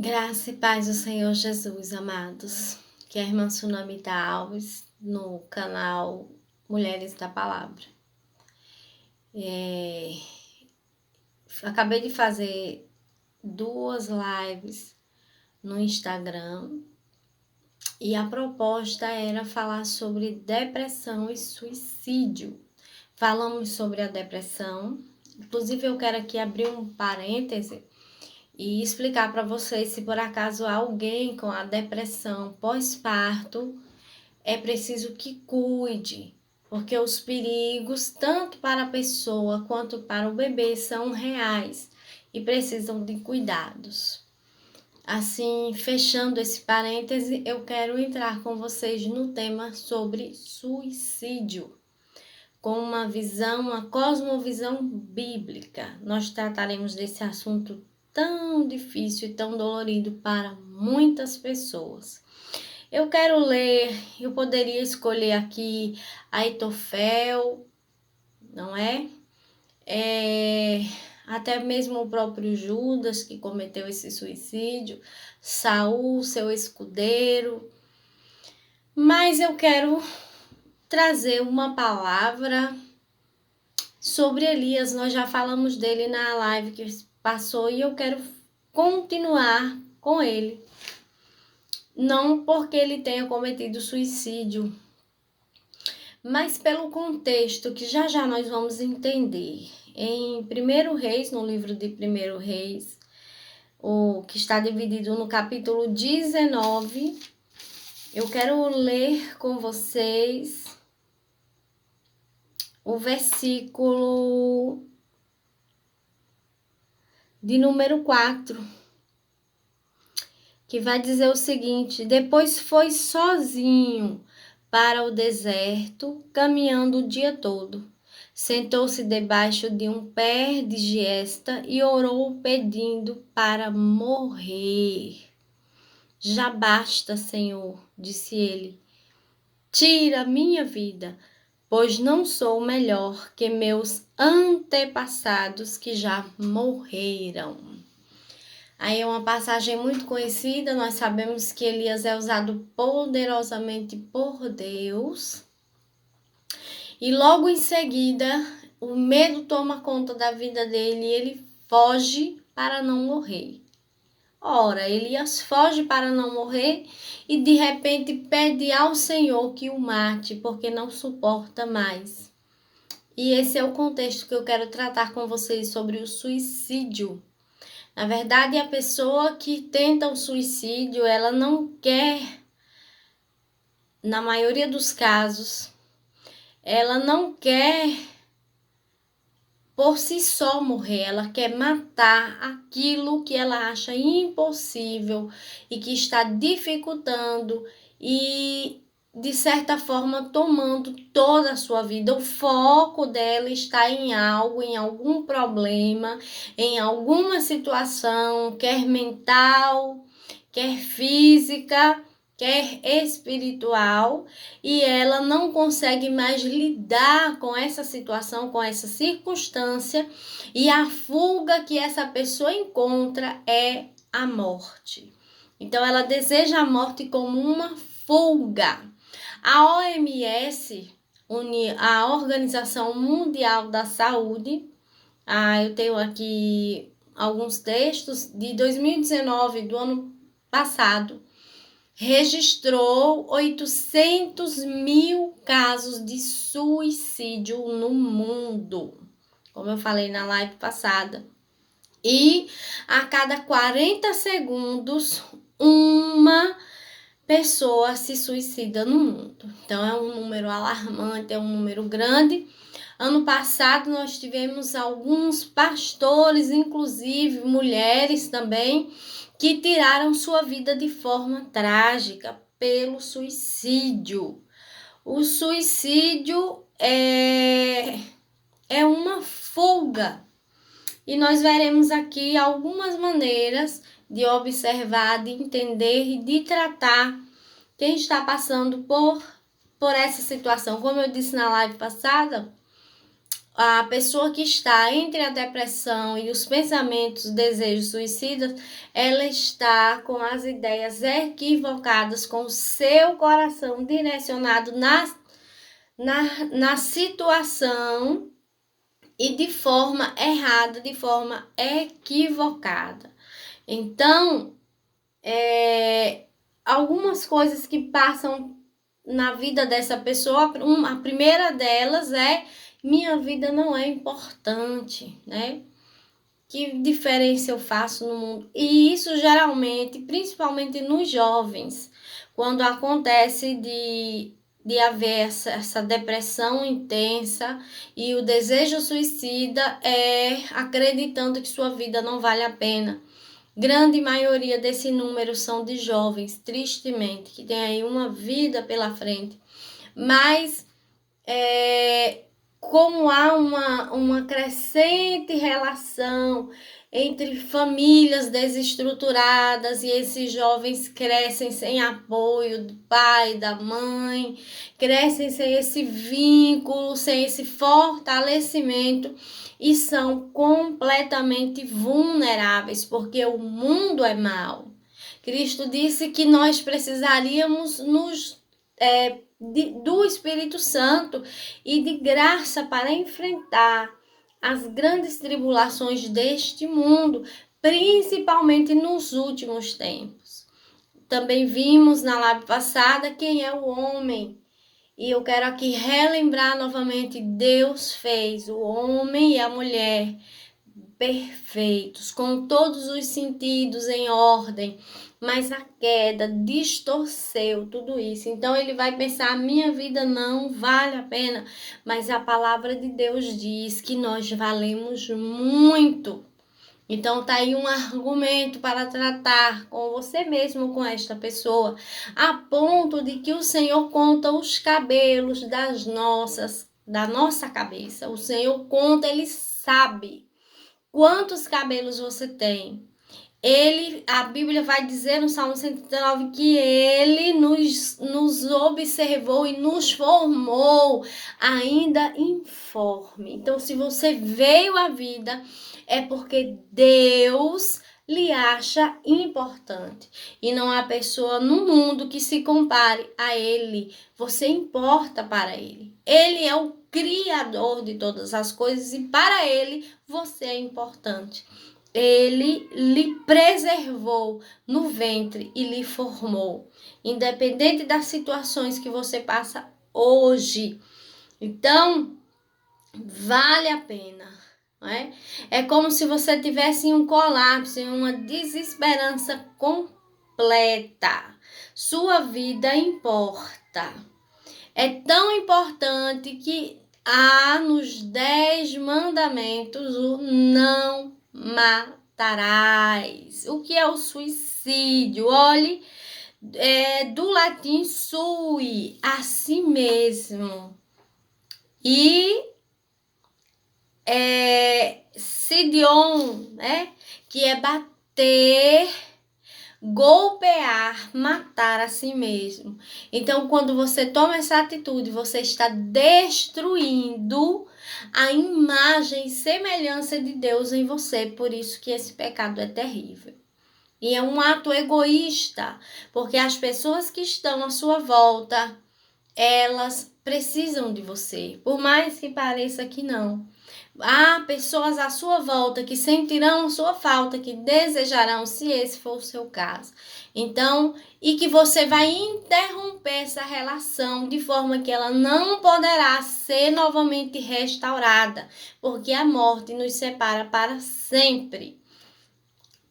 Graça e paz do Senhor Jesus, amados. Que é a irmã Sunamita Alves, no canal Mulheres da Palavra. Acabei de fazer 2 lives no Instagram e a proposta era falar sobre depressão e suicídio. Falamos sobre a depressão, inclusive eu quero aqui abrir um parêntese e explicar para vocês, se por acaso alguém com a depressão pós-parto, é preciso que cuide, porque os perigos, tanto para a pessoa quanto para o bebê, são reais e precisam de cuidados. Assim, fechando esse parêntese, eu quero entrar com vocês no tema sobre suicídio, com uma cosmovisão bíblica. Nós trataremos desse assunto tão difícil e tão dolorido para muitas pessoas. Eu quero ler, eu poderia escolher aqui Aitofel, não é? Até mesmo o próprio Judas, que cometeu esse suicídio, Saul, seu escudeiro. Mas eu quero trazer uma palavra sobre Elias. Nós já falamos dele na live que passou e eu quero continuar com ele. Não porque ele tenha cometido suicídio, mas pelo contexto que já já nós vamos entender. Em 1 Reis, no livro de 1 Reis, o que está dividido no capítulo 19, eu quero ler com vocês o versículo de número 4, que vai dizer o seguinte: depois foi sozinho para o deserto, caminhando o dia todo. Sentou-se debaixo de um pé de giesta e orou pedindo para morrer. Já basta, Senhor, disse ele. Tira minha vida, pois não sou melhor que meus antepassados que já morreram. Aí é uma passagem muito conhecida, nós sabemos que Elias é usado poderosamente por Deus. E logo em seguida, o medo toma conta da vida dele e ele foge para não morrer. Ora, Elias foge para não morrer e de repente pede ao Senhor que o mate, porque não suporta mais. E esse é o contexto que eu quero tratar com vocês sobre o suicídio. Na verdade, a pessoa que tenta o suicídio, ela não quer, na maioria dos casos, ela não quer por si só morrer, ela quer matar aquilo que ela acha impossível e que está dificultando e, de certa forma, tomando toda a sua vida. O foco dela está em algo, em algum problema, em alguma situação, quer mental, quer física, quer espiritual, e ela não consegue mais lidar com essa situação, com essa circunstância, e a fuga que essa pessoa encontra é a morte. Então ela deseja a morte como uma fuga. A OMS, a Organização Mundial da Saúde, eu tenho aqui alguns textos de 2019, do ano passado, registrou 800 mil casos de suicídio no mundo, como eu falei na live passada. E a cada 40 segundos, uma pessoa se suicida no mundo. Então é um número alarmante, é um número grande. Ano passado nós tivemos alguns pastores, inclusive mulheres também, que tiraram sua vida de forma trágica pelo suicídio. O suicídio é uma fuga. E nós veremos aqui algumas maneiras de observar, de entender e de tratar quem está passando por essa situação. Como eu disse na live passada, a pessoa que está entre a depressão e os pensamentos, desejos suicidas, ela está com as ideias equivocadas, com o seu coração direcionado na situação e de forma errada, de forma equivocada. Então, algumas coisas que passam na vida dessa pessoa, a primeira delas é: minha vida não é importante, né? Que diferença eu faço no mundo? E isso geralmente, principalmente nos jovens, quando acontece de haver essa depressão intensa e o desejo suicida, acreditando que sua vida não vale a pena. Grande maioria desse número são de jovens, tristemente, que tem aí uma vida pela frente. Mas como há uma crescente relação entre famílias desestruturadas e esses jovens crescem sem apoio do pai, da mãe, crescem sem esse vínculo, sem esse fortalecimento e são completamente vulneráveis, porque o mundo é mau. Cristo disse que nós precisaríamos do Espírito Santo e de graça para enfrentar as grandes tribulações deste mundo, principalmente nos últimos tempos. Também vimos na live passada quem é o homem. E eu quero aqui relembrar novamente: Deus fez o homem e a mulher perfeitos, com todos os sentidos em ordem, mas a queda distorceu tudo isso. Então ele vai pensar: minha vida não vale a pena, mas a palavra de Deus diz que nós valemos muito. Então tá aí um argumento para tratar com você mesmo, com esta pessoa, a ponto de que o Senhor conta os cabelos da nossa cabeça. O Senhor conta, Ele sabe quantos cabelos você tem. A Bíblia vai dizer no Salmo 139 que Ele nos observou e nos formou ainda informe. Então, se você veio à vida, é porque Deus lhe acha importante. E não há pessoa no mundo que se compare a Ele. Você importa para Ele. Ele é o Criador de todas as coisas e para Ele você é importante. Ele lhe preservou no ventre e lhe formou, independente das situações que você passa hoje. Então, vale a pena, não é? É como se você tivesse em um colapso, em uma desesperança completa. Sua vida importa. É tão importante que há nos 10 mandamentos o não matarás. O que é o suicídio? Olhe, do latim sui, a si mesmo. E sidion, né? Que é bater, golpear, matar a si mesmo. Então, quando você toma essa atitude, você está destruindo a imagem e semelhança de Deus em você. Por isso que esse pecado é terrível. E é um ato egoísta, porque as pessoas que estão à sua volta, elas precisam de você, por mais que pareça que não. Há pessoas à sua volta que sentirão sua falta, que desejarão, se esse for o seu caso. Então, e que você vai interromper essa relação de forma que ela não poderá ser novamente restaurada, porque a morte nos separa para sempre.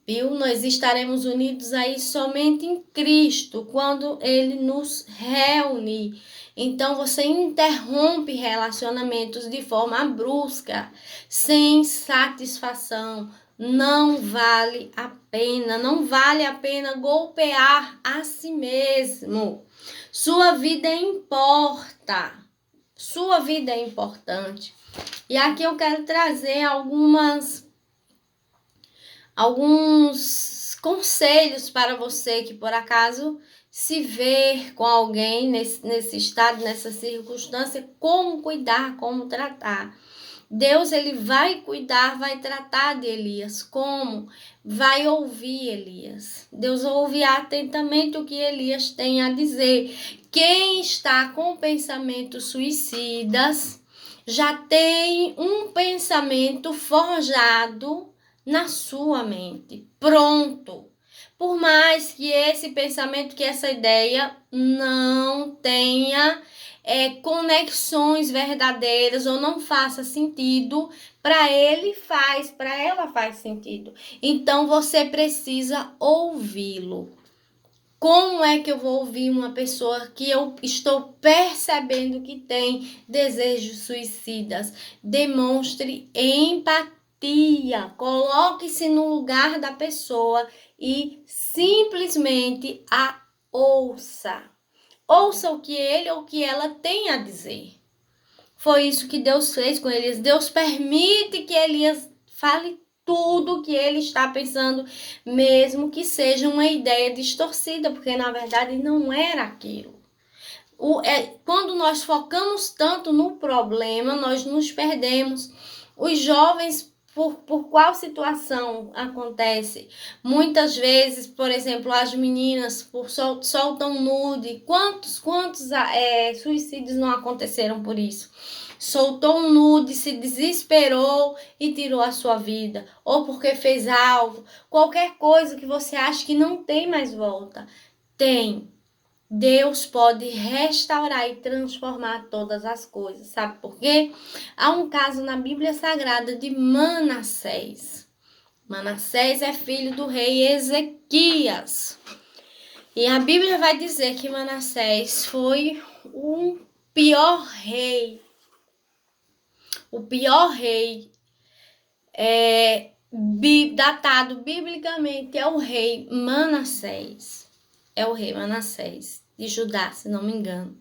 Viu? Nós estaremos unidos aí somente em Cristo, quando Ele nos reunir. Então, você interrompe relacionamentos de forma brusca, sem satisfação. Não vale a pena, não vale a pena golpear a si mesmo. Sua vida importa, sua vida é importante. E aqui eu quero trazer alguns conselhos para você que por acaso se ver com alguém nesse estado, nessa circunstância, como cuidar, como tratar. Deus, ele vai cuidar, vai tratar de Elias. Como? Vai ouvir Elias. Deus ouve atentamente o que Elias tem a dizer. Quem está com pensamentos suicidas já tem um pensamento forjado na sua mente, pronto. Por mais que esse pensamento, que essa ideia não tenha conexões verdadeiras ou não faça sentido, para ela faz sentido. Então você precisa ouvi-lo. Como é que eu vou ouvir uma pessoa que eu estou percebendo que tem desejos suicidas? Demonstre empatia. Coloque-se no lugar da pessoa e simplesmente a ouça. Ouça o que ele ou o que ela tem a dizer. Foi isso que Deus fez com Elias. Deus permite que Elias fale tudo o que ele está pensando, mesmo que seja uma ideia distorcida, porque na verdade não era aquilo. Quando nós focamos tanto no problema, nós nos perdemos. Os jovens, por qual situação acontece? Muitas vezes, por exemplo, as meninas soltam nude. Quantos suicídios não aconteceram por isso? Soltou um nude, se desesperou e tirou a sua vida. Ou porque fez algo, qualquer coisa que você acha que não tem mais volta. Tem. Deus pode restaurar e transformar todas as coisas. Sabe por quê? Há um caso na Bíblia Sagrada de Manassés. Manassés é filho do rei Ezequias. E a Bíblia vai dizer que Manassés foi o pior rei. O pior rei datado biblicamente é o rei Manassés. É o rei Manassés de Judá, se não me engano.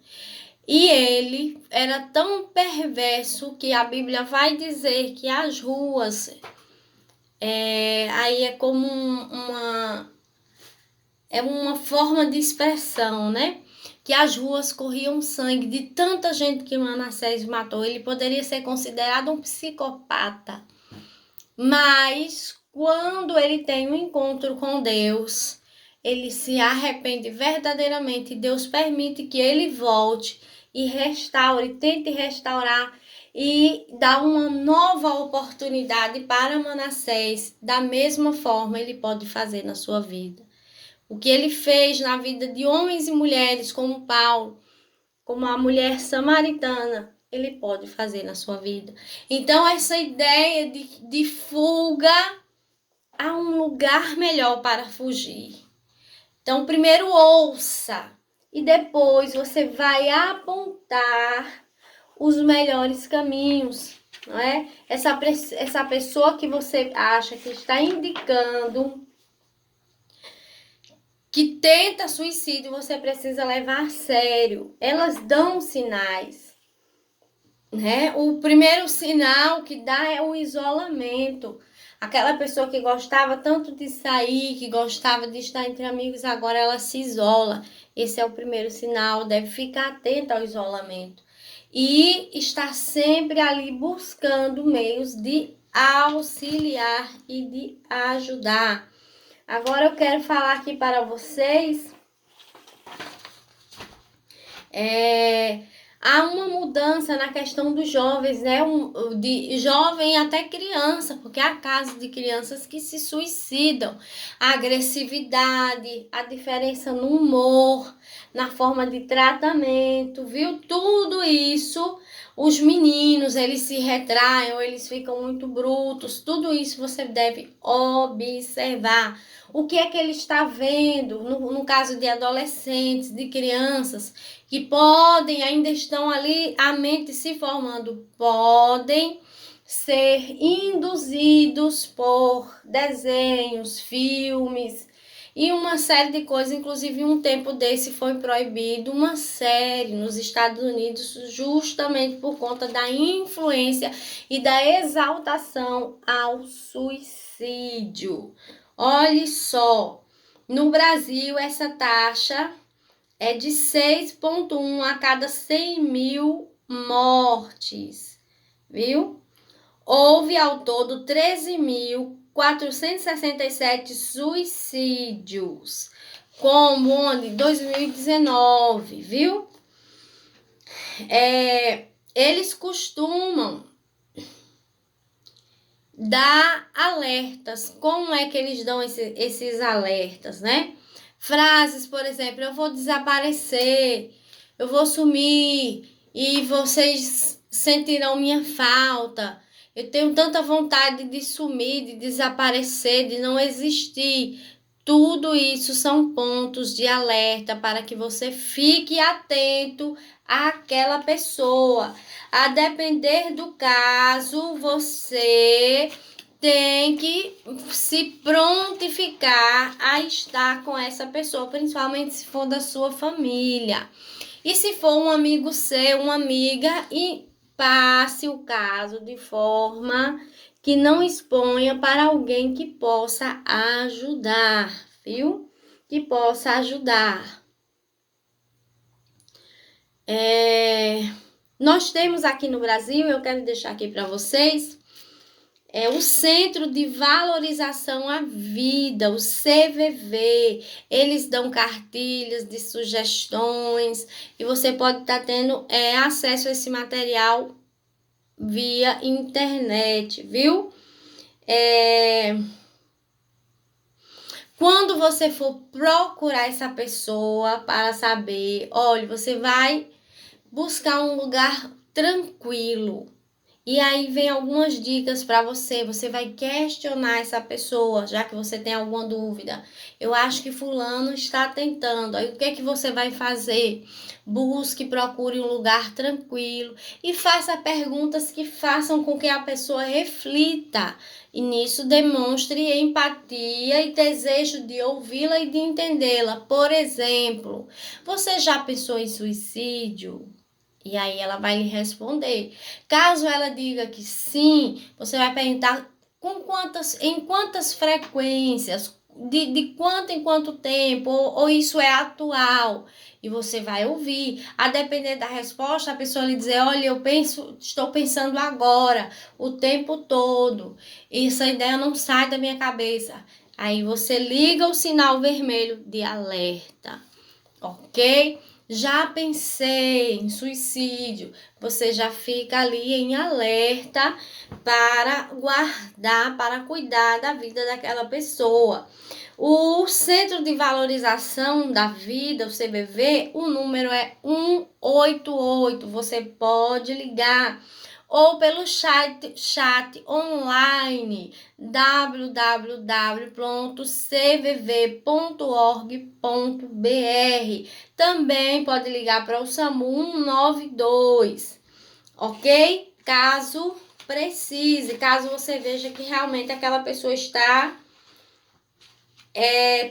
E ele era tão perverso que a Bíblia vai dizer que as ruas, aí é como uma forma de expressão, né? Que as ruas corriam sangue de tanta gente que Manassés matou. Ele poderia ser considerado um psicopata. Mas quando ele tem um encontro com Deus, ele se arrepende verdadeiramente. Deus permite que ele volte e restaure, tente restaurar e dá uma nova oportunidade para Manassés. Da mesma forma, ele pode fazer na sua vida. O que ele fez na vida de homens e mulheres, como Paulo, como a mulher samaritana, ele pode fazer na sua vida. Então, essa ideia de fuga, há um lugar melhor para fugir. Então, primeiro ouça e depois você vai apontar os melhores caminhos, não é? Essa pessoa que você acha que está indicando que tenta suicídio, você precisa levar a sério. Elas dão sinais, né? O primeiro sinal que dá é o isolamento. Aquela pessoa que gostava tanto de sair, que gostava de estar entre amigos, agora ela se isola. Esse é o primeiro sinal, deve ficar atenta ao isolamento. E estar sempre ali buscando meios de auxiliar e de ajudar. Agora eu quero falar aqui para vocês. Há uma mudança na questão dos jovens, né? De jovem até criança, porque há casos de crianças que se suicidam. A agressividade, a diferença no humor, na forma de tratamento, viu? Tudo isso, os meninos, eles se retraem, ou eles ficam muito brutos. Tudo isso você deve observar. O que é que ele está vendo, no caso de adolescentes, de crianças, que podem, ainda estão ali, a mente se formando, podem ser induzidos por desenhos, filmes e uma série de coisas. Inclusive, um tempo desse foi proibido uma série nos Estados Unidos, justamente por conta da influência e da exaltação ao suicídio. Olhe só, no Brasil essa taxa é de 6,1 a cada 100 mil mortes, viu? houve ao todo 13.467 suicídios, como onde 2019, viu? Eles costumam dar alertas. Como é que eles dão esses alertas, né? Frases, por exemplo, eu vou desaparecer, eu vou sumir e vocês sentirão minha falta. Eu tenho tanta vontade de sumir, de desaparecer, de não existir. Tudo isso são pontos de alerta para que você fique atento àquela pessoa. A depender do caso, você tem que se prontificar a estar com essa pessoa, principalmente se for da sua família. E se for um amigo seu, uma amiga, e passe o caso de forma que não exponha para alguém que possa ajudar, viu? Que possa ajudar. Nós temos aqui no Brasil, eu quero deixar aqui para vocês, o Centro de Valorização à Vida, o CVV. Eles dão cartilhas de sugestões e você pode estar tendo acesso a esse material via internet, viu? Quando você for procurar essa pessoa para saber, olha, você vai buscar um lugar tranquilo. E aí vem algumas dicas para você. Você vai questionar essa pessoa, já que você tem alguma dúvida. Eu acho que fulano está tentando. Aí o que é que você vai fazer? Busque, procure um lugar tranquilo e faça perguntas que façam com que a pessoa reflita. E nisso demonstre empatia e desejo de ouvi-la e de entendê-la. Por exemplo, você já pensou em suicídio? E aí ela vai lhe responder. Caso ela diga que sim, você vai perguntar em quantas frequências, de quanto em quanto tempo, ou isso é atual. E você vai ouvir. A depender da resposta, a pessoa lhe dizer, olha, estou pensando agora, o tempo todo. Essa ideia não sai da minha cabeça. Aí você liga o sinal vermelho de alerta, ok? Já pensei em suicídio, você já fica ali em alerta para guardar, para cuidar da vida daquela pessoa. O Centro de Valorização da Vida, o CVV, o número é 188. Você pode ligar ou pelo chat online www.cvv.org.br. Também pode ligar para o SAMU 192, ok? Caso precise, caso você veja que realmente aquela pessoa está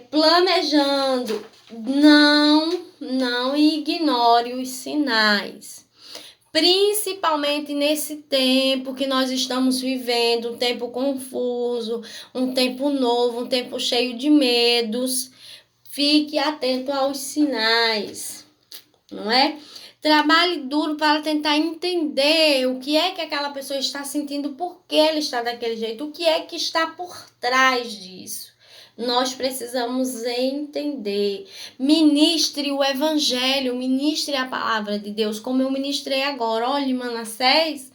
planejando, não ignore os sinais. Principalmente nesse tempo que nós estamos vivendo, um tempo confuso, um tempo novo, um tempo cheio de medos. Fique atento aos sinais, não é? Trabalhe duro para tentar entender o que é que aquela pessoa está sentindo, por que ela está daquele jeito, o que é que está por trás disso. Nós precisamos entender. Ministre o evangelho, ministre a palavra de Deus, como eu ministrei agora. Olha, Manassés,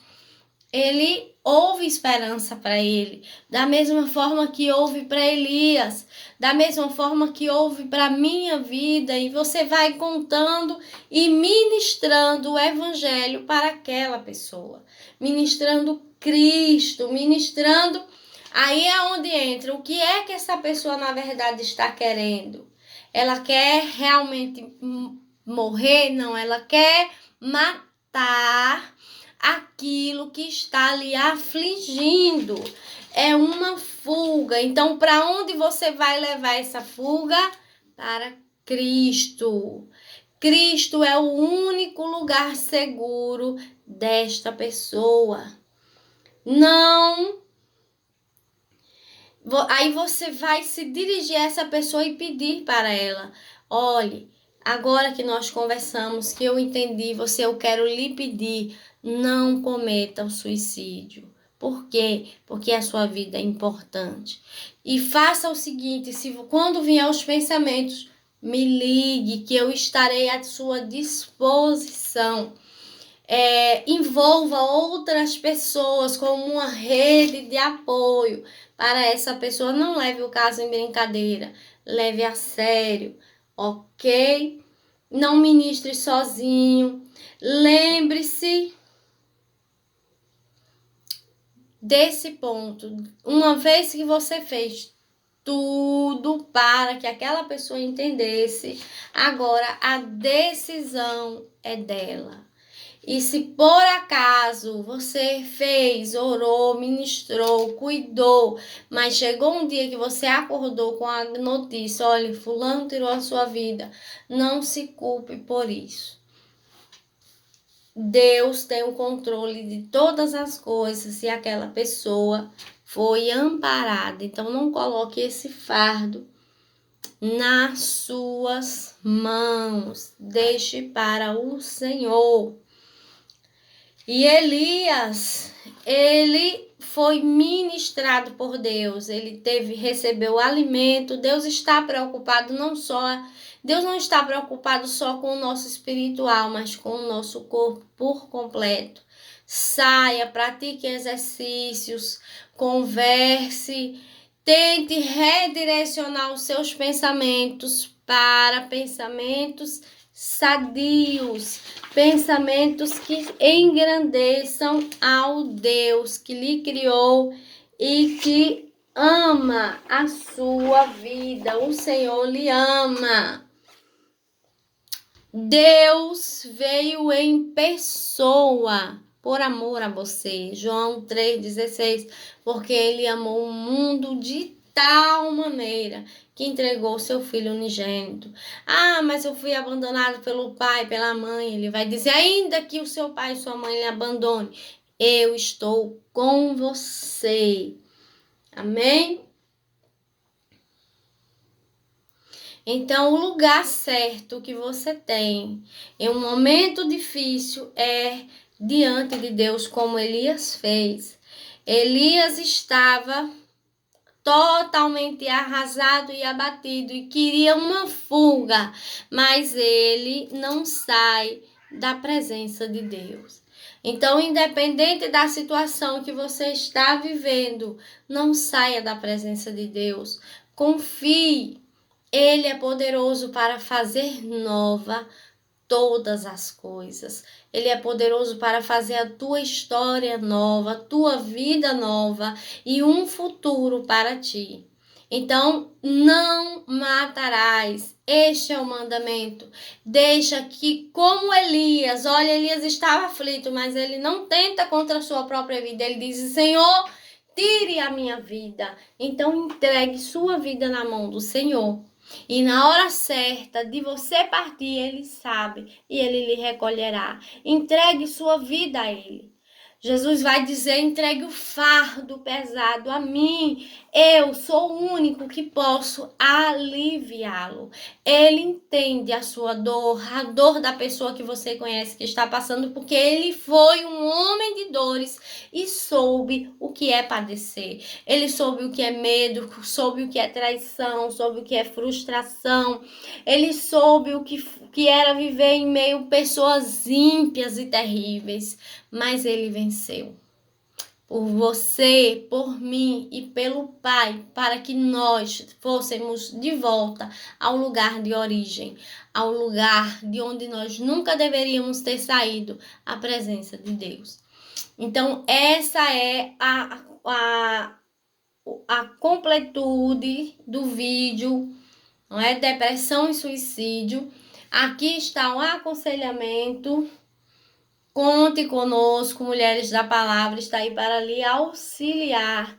ele houve esperança para ele, da mesma forma que houve para Elias, da mesma forma que houve para a minha vida, e você vai contando e ministrando o evangelho para aquela pessoa, ministrando Cristo, ministrando. Aí é onde entra o que é que essa pessoa na verdade está querendo. Ela quer realmente morrer? Não, ela quer matar aquilo que está lhe afligindo. É uma fuga. Então, para onde você vai levar essa fuga? Para Cristo. Cristo é o único lugar seguro desta pessoa. Não. Aí você vai se dirigir a essa pessoa e pedir para ela: olhe, agora que nós conversamos, que eu entendi você, eu quero lhe pedir, não cometa o suicídio. Por quê? Porque a sua vida é importante. E faça o seguinte, quando vier os pensamentos, me ligue que eu estarei à sua disposição. Envolva outras pessoas como uma rede de apoio para essa pessoa. Não leve o caso em brincadeira, leve a sério, ok? Não ministre sozinho. Lembre-se desse ponto. Uma vez que você fez tudo para que aquela pessoa entendesse, agora a decisão é dela. E se por acaso você fez, orou, ministrou, cuidou, mas chegou um dia que você acordou com a notícia, olha, fulano tirou a sua vida, não se culpe por isso. Deus tem o controle de todas as coisas e aquela pessoa foi amparada. Então não coloque esse fardo nas suas mãos. Deixe para o Senhor. E Elias, ele foi ministrado por Deus, ele recebeu alimento. Deus está preocupado Deus não está preocupado só com o nosso espiritual, mas com o nosso corpo por completo. Saia, pratique exercícios, converse, tente redirecionar os seus pensamentos para pensamentos sadios, pensamentos que engrandeçam ao Deus que lhe criou e que ama a sua vida. O Senhor lhe ama. Deus veio em pessoa por amor a você. João 3,16, porque ele amou o mundo de tal maneira que entregou seu filho unigênito. Mas eu fui abandonado pelo pai, pela mãe. Ele vai dizer, ainda que o seu pai e sua mãe lhe abandone, eu estou com você. Amém? Então, o lugar certo que você tem em um momento difícil é diante de Deus, como Elias fez. Elias estava totalmente arrasado e abatido e queria uma fuga, mas ele não sai da presença de Deus. Então, independente da situação que você está vivendo, não saia da presença de Deus. Confie. Ele é poderoso para fazer nova todas as coisas. Ele é poderoso para fazer a tua história nova, a tua vida nova e um futuro para ti. Então, não matarás. Este é o mandamento. Deixa que, como Elias, olha, Elias estava aflito, mas ele não tenta contra a sua própria vida. Ele diz, Senhor, tire a minha vida. Então, entregue sua vida na mão do Senhor. E na hora certa de você partir, ele sabe e ele lhe recolherá. Entregue sua vida a ele. Jesus vai dizer, entregue o fardo pesado a mim. Eu sou o único que posso aliviá-lo. Ele entende a sua dor, a dor da pessoa que você conhece que está passando, porque ele foi um homem de dores e soube o que é padecer. Ele soube o que é medo, soube o que é traição, soube o que é frustração. Ele soube o que era viver em meio a pessoas ímpias e terríveis. Mas ele venceu. Por você, por mim e pelo Pai, para que nós fôssemos de volta ao lugar de origem, ao lugar de onde nós nunca deveríamos ter saído, a presença de Deus. Então, essa é a completude do vídeo, não é? Depressão e suicídio. Aqui está um aconselhamento. Conte conosco, Mulheres da Palavra, está aí para lhe auxiliar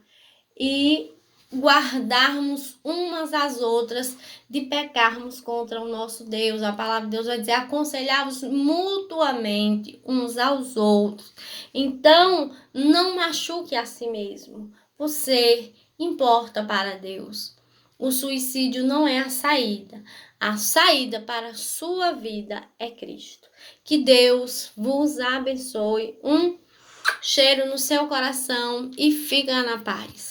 e guardarmos umas às outras de pecarmos contra o nosso Deus. A palavra de Deus vai dizer, aconselhar-vos mutuamente uns aos outros. Então, não machuque a si mesmo. Você importa para Deus. O suicídio não é a saída. A saída para a sua vida é Cristo. Que Deus vos abençoe. Um Cheiro no seu coração e fica na paz.